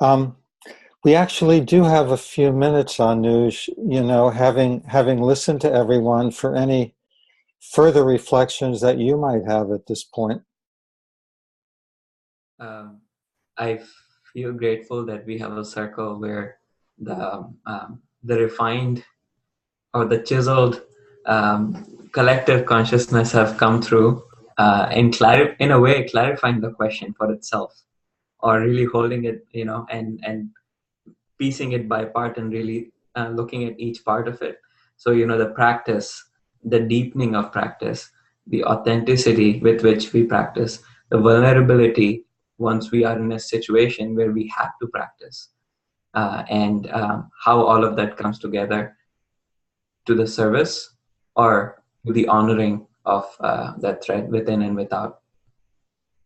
Um, we actually do have a few minutes on news, having listened to everyone for any further reflections that you might have at this point. Um, I feel grateful that we have a circle where the refined or the chiseled collective consciousness have come through in a way clarifying the question for itself, or really holding it, and piecing it by part and really looking at each part of it. So, the practice, the deepening of practice, the authenticity with which we practice, the vulnerability once we are in a situation where we have to practice, and how all of that comes together to the service or to the honoring of that thread within and without.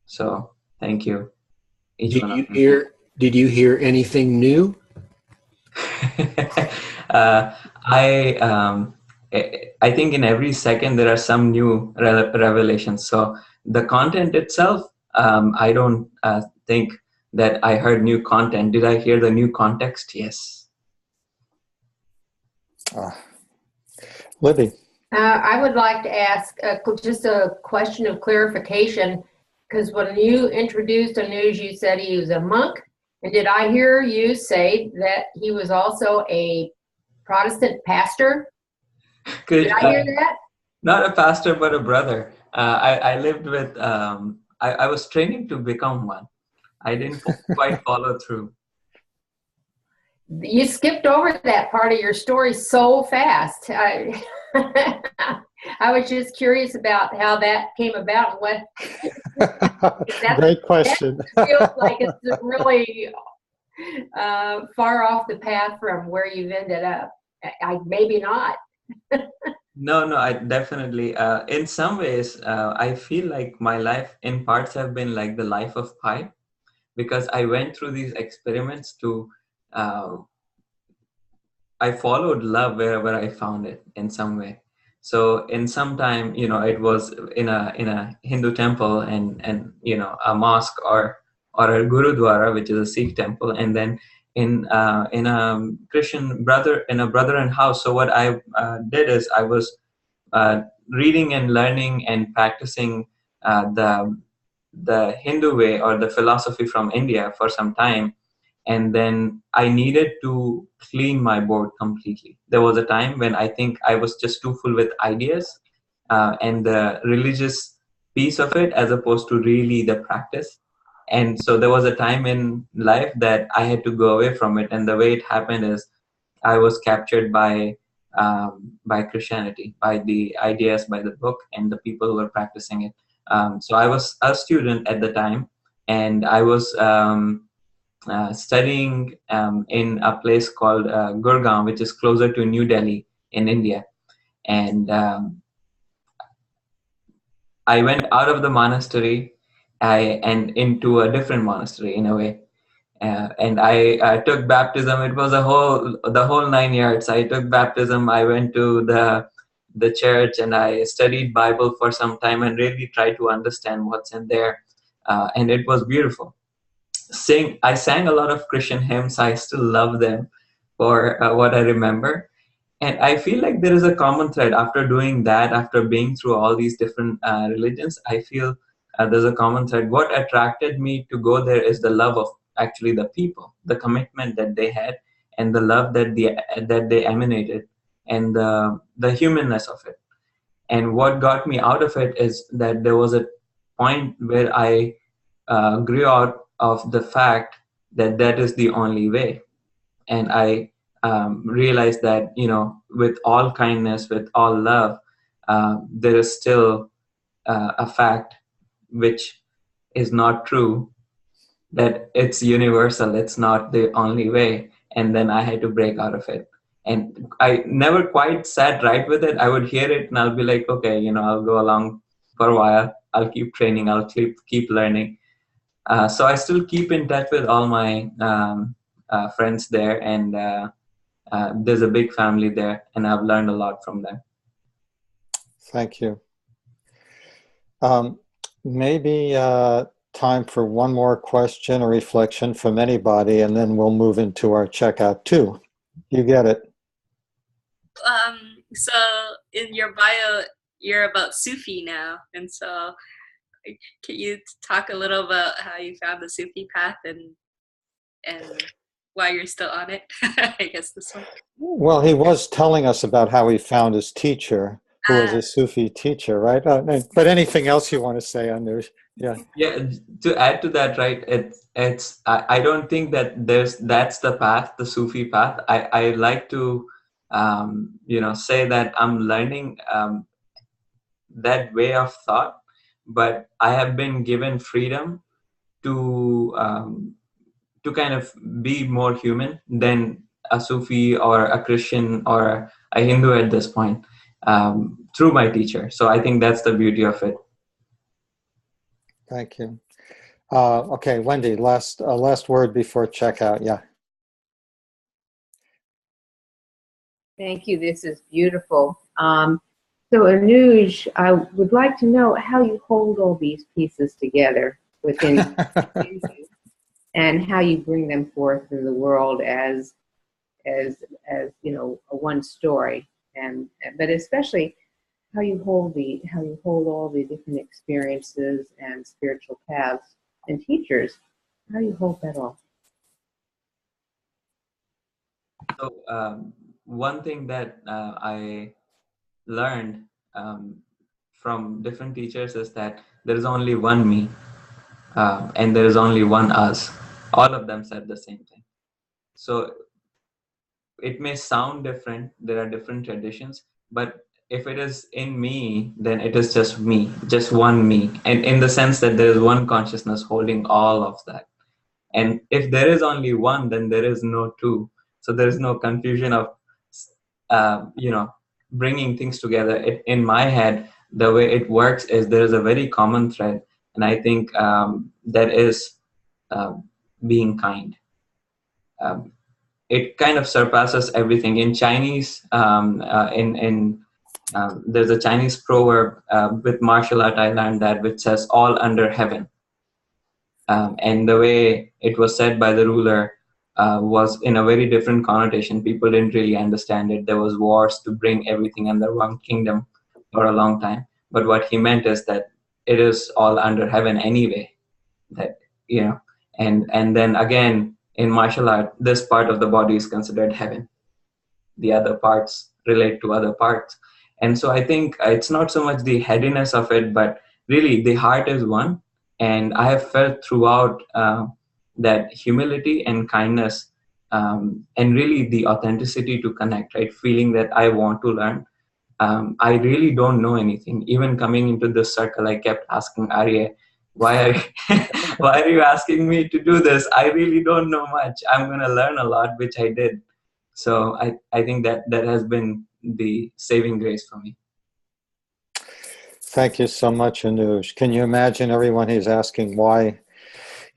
So thank you, each Did one you of you. hear anything new? uh, I um, I think in every second there are some new revelations. So the content itself, I don't think that I heard new content. Did I hear the new context? Yes. Libby. I would like to ask just a question of clarification, because when you introduced Anuj, you said he was a monk. And did I hear you say that he was also a Protestant pastor? Did I hear that? Not a pastor, but a brother. I lived with, I was training to become one. I didn't quite follow through. You skipped over that part of your story so fast. I was just curious about how that came about. What? Great question. That feels like it's really far off the path from where you've ended up. Maybe not. No, I definitely. In some ways, I feel like my life in parts have been like the life of Pi, because I went through these experiments to. I followed love wherever I found it in some way. So in some time, it was in a Hindu temple and a mosque or a gurudwara, which is a Sikh temple, and then in a Christian brethren house. So what I did is I was reading and learning and practicing the Hindu way or the philosophy from India for some time, and then I needed to clean my board completely. There was a time when I think I was just too full with ideas and the religious piece of it, as opposed to really the practice. And so there was a time in life that I had to go away from it. And the way it happened is I was captured by Christianity, by the ideas, by the book, and the people who were practicing it. So I was a student at the time, and I was studying in a place called Gurgaon, which is closer to New Delhi in India. And I went out of the monastery and into a different monastery in a way. And I took baptism. It was the whole 9 yards. I took baptism. I went to the church and I studied Bible for some time and really tried to understand what's in there. And it was beautiful. I sang a lot of Christian hymns. I still love them for what I remember. And I feel like there is a common thread after doing that, after being through all these different religions. I feel there's a common thread. What attracted me to go there is the love of actually the people, the commitment that they had, and the love that they emanated, and the humanness of it. And what got me out of it is that there was a point where I grew out of the fact that that is the only way. And I realized that, with all kindness, with all love, there is still a fact which is not true, that it's universal, it's not the only way. And then I had to break out of it. And I never quite sat right with it. I would hear it and I'll be like, okay, I'll go along for a while. I'll keep training. I'll keep learning. So I still keep in touch with all my friends there, and there's a big family there, and I've learned a lot from them. Thank you. Maybe time for one more question or reflection from anybody, and then we'll move into our checkout too. You get it. So in your bio, you're about Sufi now, and so can you talk a little about how you found the Sufi path and why you're still on it? I guess this one. Well, he was telling us about how he found his teacher, who was a Sufi teacher, right? But anything else you want to say, Anuj? Yeah. Yeah, to add to that, right? I don't think that that's the path, the Sufi path. I like to say that I'm learning that way of thought, but I have been given freedom to kind of be more human than a Sufi or a Christian or a Hindu at this point, through my teacher. So I think that's the beauty of it. Thank you. Okay, Wendy, last word before checkout. Yeah. Thank you. This is beautiful. So Anuj, I would like to know how you hold all these pieces together within you and how you bring them forth in the world as you know, a one story, but especially how you hold all the different experiences and spiritual paths and teachers, how you hold that all. So one thing that I learned from different teachers is that there is only one me, and there is only one us. All of them said the same thing. So it may sound different, there are different traditions, but if it is in me, then it is just me, just one me, and in the sense that there is one consciousness holding all of that. And if there is only one, then there is no two. So there is no confusion of bringing things together. In my head, the way it works is there is a very common thread, and I think that is being kind. It kind of surpasses everything. In Chinese, there's a Chinese proverb with martial art I learned that, which says all under heaven. And the way it was said by the ruler was in a very different connotation. People didn't really understand it. There was wars to bring everything under one kingdom for a long time. But what he meant is that it is all under heaven anyway. That, and then again, in martial art, this part of the body is considered heaven. The other parts relate to other parts. And so I think it's not so much the headiness of it, but really the heart is one. And I have felt throughout that humility and kindness, and really the authenticity to connect, right? Feeling that I want to learn. I really don't know anything. Even coming into this circle, I kept asking Arya, why are you asking me to do this? I really don't know much. I'm going to learn a lot, which I did. So I think that has been the saving grace for me. Thank you so much, Anuj. Can you imagine everyone who's asking why?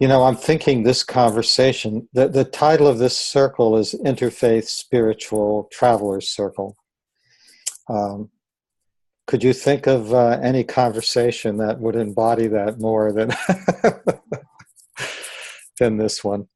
I'm thinking this conversation, the title of this circle is Interfaith Spiritual Travelers Circle. Could you think of any conversation that would embody that more than than this one?